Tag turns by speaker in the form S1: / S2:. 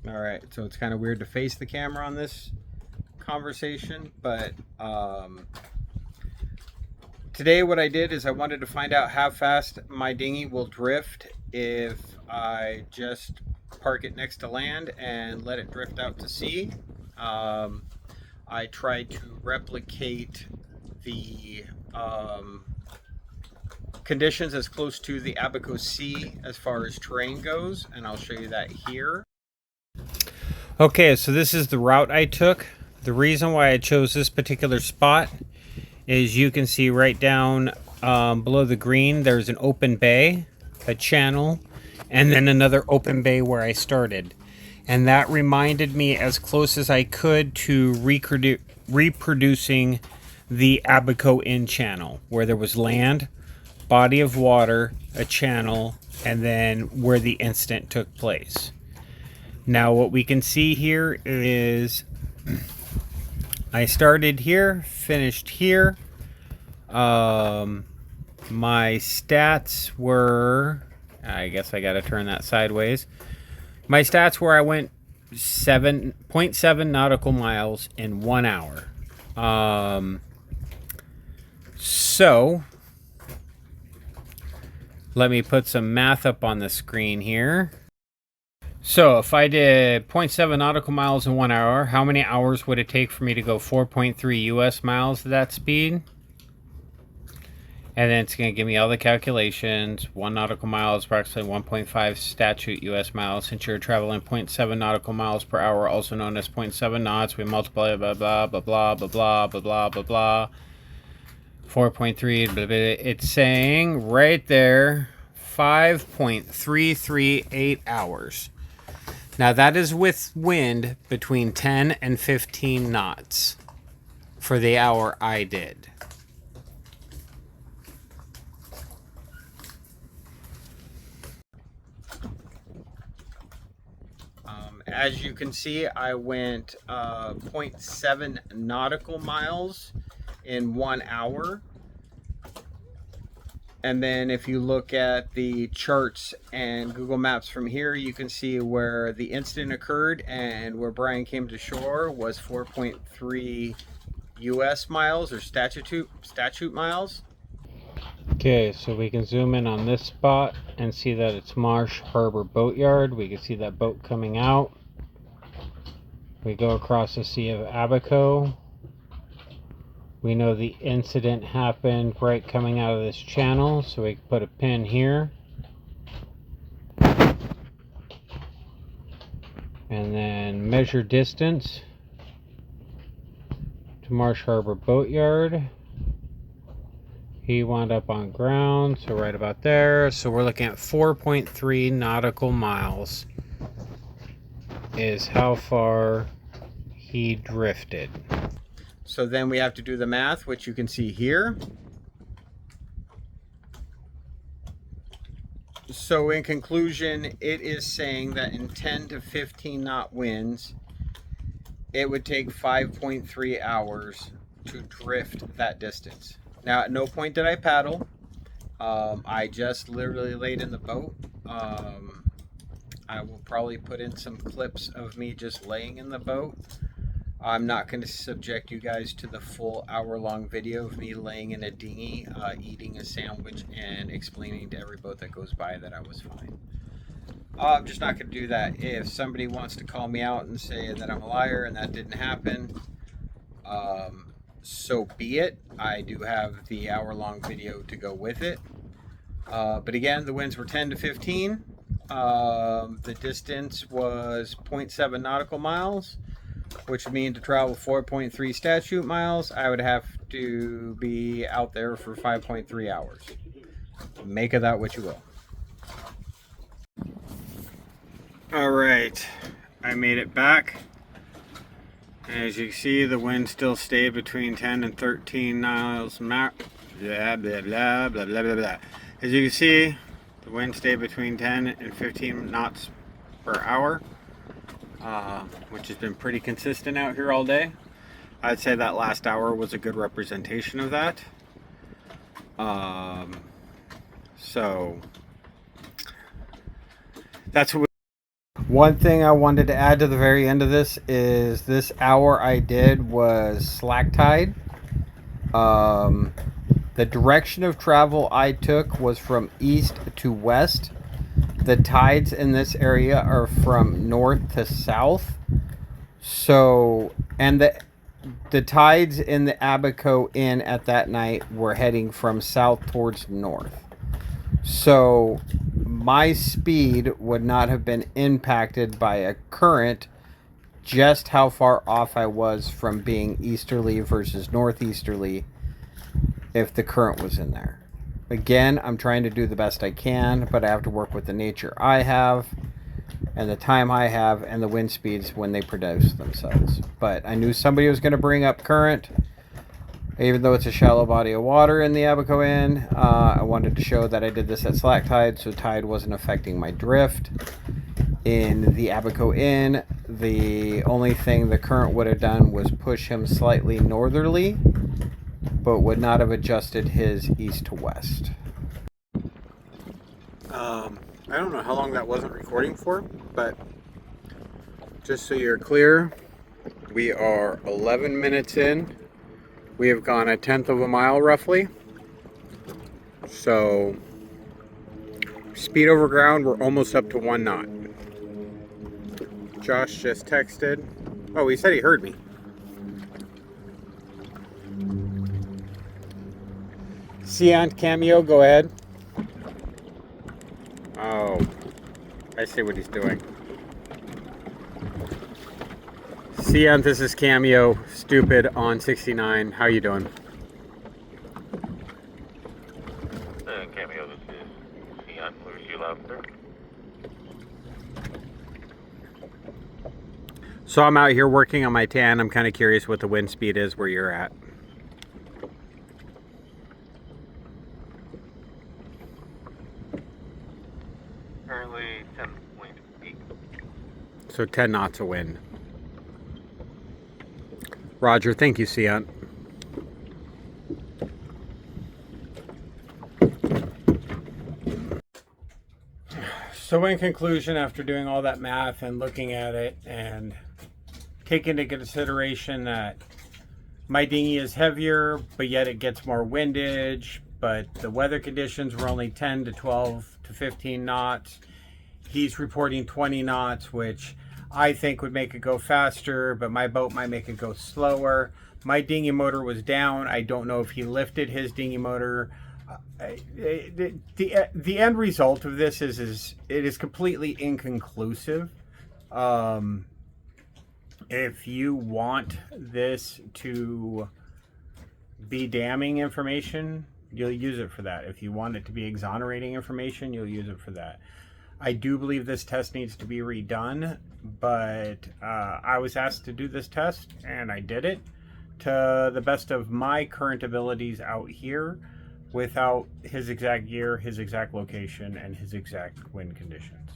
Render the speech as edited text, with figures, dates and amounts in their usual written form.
S1: All right, so it's kind of weird to face the camera on this conversation, but today what I did is I wanted to find out how fast my dinghy will drift if I just park it next to land and let it drift out to sea. I tried to replicate the conditions as close to the Abaco Sea as far as terrain goes, and I'll show you that here. Okay, so this is the route I took. The reason why I chose this particular spot is you can see right down below the green, there's an open bay, a channel, and then another open bay where I started. And that reminded me as close as I could to reproducing the Abaco Inn channel, where there was land, body of water, a channel, and then where the incident took place. Now what we can see here is I started here, finished here. My stats were, I guess I gotta turn that sideways. My stats were I went 7.7 nautical miles in 1 hour. So let me put some math up on the screen here. So if I did 0.7 nautical miles in 1 hour, how many hours would it take for me to go 4.3 US miles at that speed? And then it's going to give me all the calculations. 1 nautical mile is approximately 1.5 statute US miles. Since you're traveling 0.7 nautical miles per hour, also known as 0.7 knots, we multiply blah blah blah blah blah blah blah blah blah blah. 4.3, blah, blah, it's saying right there 5.338 hours. Now that is with wind between 10 and 15 knots for the hour I did. As you can see, I went 0.7 nautical miles in 1 hour. And then if you look at the charts and Google Maps from here, you can see where the incident occurred and where Brian came to shore was 4.3 US miles or statute miles. Okay, so we can zoom in on this spot and see that it's Marsh Harbor Boatyard. We can see that boat coming out. We go across the Sea of Abaco. We know the incident happened right coming out of this channel, so we can put a pin here. And then measure distance to Marsh Harbor Boatyard. He wound up on ground, so right about there. So we're looking at 4.3 nautical miles is how far he drifted. So then we have to do the math, which you can see here. So in conclusion, it is saying that in 10 to 15 knot winds, it would take 5.3 hours to drift that distance. Now, at no point did I paddle. I just literally laid in the boat. I will probably put in some clips of me just laying in the boat. I'm not going to subject you guys to the full hour-long video of me laying in a dinghy, eating a sandwich, and explaining to every boat that goes by that I was fine. I'm just not going to do that. If somebody wants to call me out and say that I'm a liar and that didn't happen, so be it. I do have the hour-long video to go with it. But again, the winds were 10 to 15. The distance was 0.7 nautical miles, which would mean to travel 4.3 statute miles, I would have to be out there for 5.3 hours. Make of that what you will. All right, I made it back. As you can see, the wind still stayed between 10 and 13 miles blah, blah, blah, blah, blah, blah, blah. As you can see, the wind stayed between 10 and 15 knots per hour. Which has been pretty consistent out here all day. I'd say that last hour was a good representation of that. So that's what One thing I wanted to add to the very end of this hour I did was slack tide. The direction of travel I took was from east to west. The tides in this area are from north to south. So, and the tides in the Abaco Inn at that night were heading from south towards north. So, my speed would not have been impacted by a current, just how far off I was from being easterly versus northeasterly if the current was in there. Again, I'm trying to do the best I can, but I have to work with the nature I have and the time I have and the wind speeds when they produce themselves. But I knew somebody was going to bring up current, even though it's a shallow body of water in the Abaco Inn. I wanted to show that I did this at slack tide, so tide wasn't affecting my drift. In the Abaco Inn, the only thing the current would have done was push him slightly northerly, but would not have adjusted his east to west. I don't know how long that wasn't recording for, but just so you're clear, we are 11 minutes in. We have gone 1/10 of a mile roughly. So speed over ground, we're almost up to 1 knot. Josh just texted. Oh, he said he heard me. Seant Cameo, go ahead. Oh, I see what he's doing. Seant, this is Cameo, stupid on 69. How you doing?
S2: Cameo, this is Seant. Where's you loud, sir?
S1: So I'm out here working on my tan. I'm kind of curious what the wind speed is where you're at.
S2: Currently 10.8.
S1: So 10 knots of wind. Roger, thank you, Seant. So in conclusion, after doing all that math and looking at it and taking into consideration that my dinghy is heavier, but yet it gets more windage, but the weather conditions were only 10 to 12 to 15 knots. He's reporting 20 knots, which I think would make it go faster, but my boat might make it go slower. My dinghy motor was down. I don't know if he lifted his dinghy motor. The end result of this is it is completely inconclusive. If you want this to be damning information, you'll use it for that. If you want it to be exonerating information, you'll use it for that. I do believe this test needs to be redone, but I was asked to do this test and I did it to the best of my current abilities out here without his exact gear, his exact location, and his exact wind conditions.